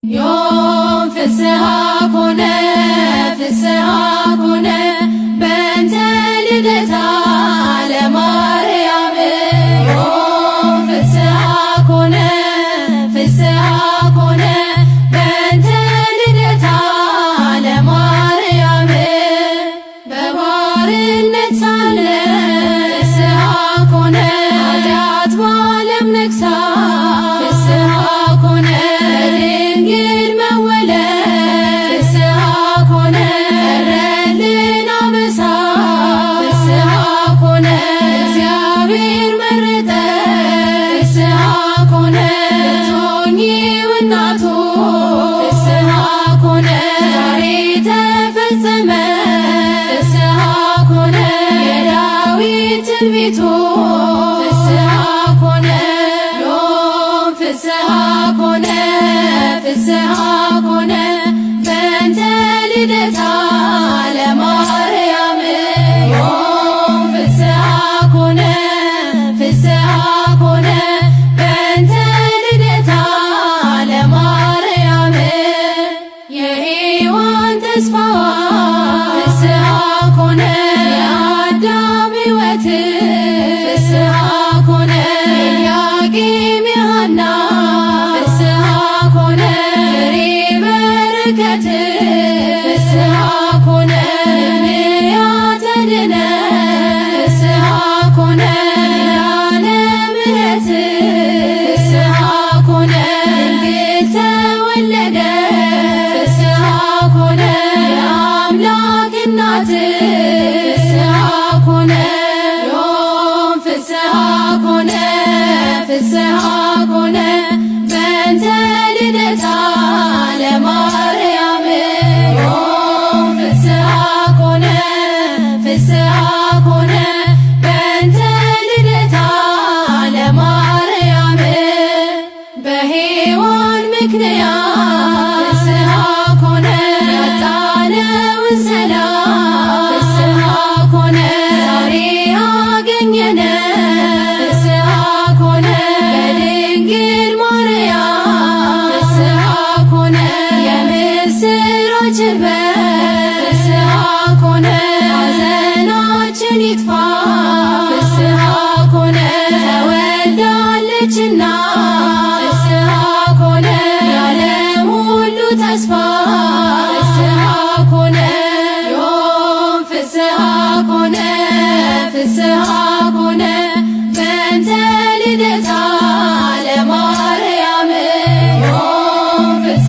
ዮም ፍስሐ ኮነ ፍስሐ ኮነ በእንተ ልደታ ለማርያም ዮም ፍስሐ ኮነ ፍስሐ ኮነ በእንተ ልደታ ለማርያም በባርነት ሳለ ፍስሐ ኮነ ኃጢአት በዓለም ነግሣ ፍስሐ ኮነ ድንግል መወለድ ፍስሐ ኮነ ቀረልን አበሳ ፍስሐ ኮነ እግዚአብሔር መረጠ ፍስሐ ኮነ ልትሆኚው እናቱ ፍስሐ ኮነ ዛሬ ተፈጸመ ፍስሐ ኮነ የዳዊት ትንቢቱ ፍስሐ ኮነ ዮም ፍስሐ ኮነ ፍስሐ ኮነ በእንተ ልደታ ለማርያም ዮም ፍስሐ ኮነ ፍስሐ ኮነ በእንተ ልደታ ለማርያም የሔዋን ተስፋዋ ፍስሐ ኮነ የአዳም ሕይወት ፍስሐ ኮነ የኢያቄም የሐና ፍስሐ ኮነ ፍሬ በረከት ፍስሐ ኮነ ነቢያት ድነት ፍስሐ ኮነ ኪዳነ ምሕረት ፍስሐ ኮነ ድንግል ተወለደ ፍስሐ ኮነ የአምላክ እናት ፍስሐ ኮነ ዮም ፍስሐ ኮነ ፍስሐ ኮነ በእንተ ልደታ ለማርያም ዮም ፍስሐ ኮነ ፍስሐ ኮነ በእንተ ልደታ ለማርያም በሔዋን ምክንያት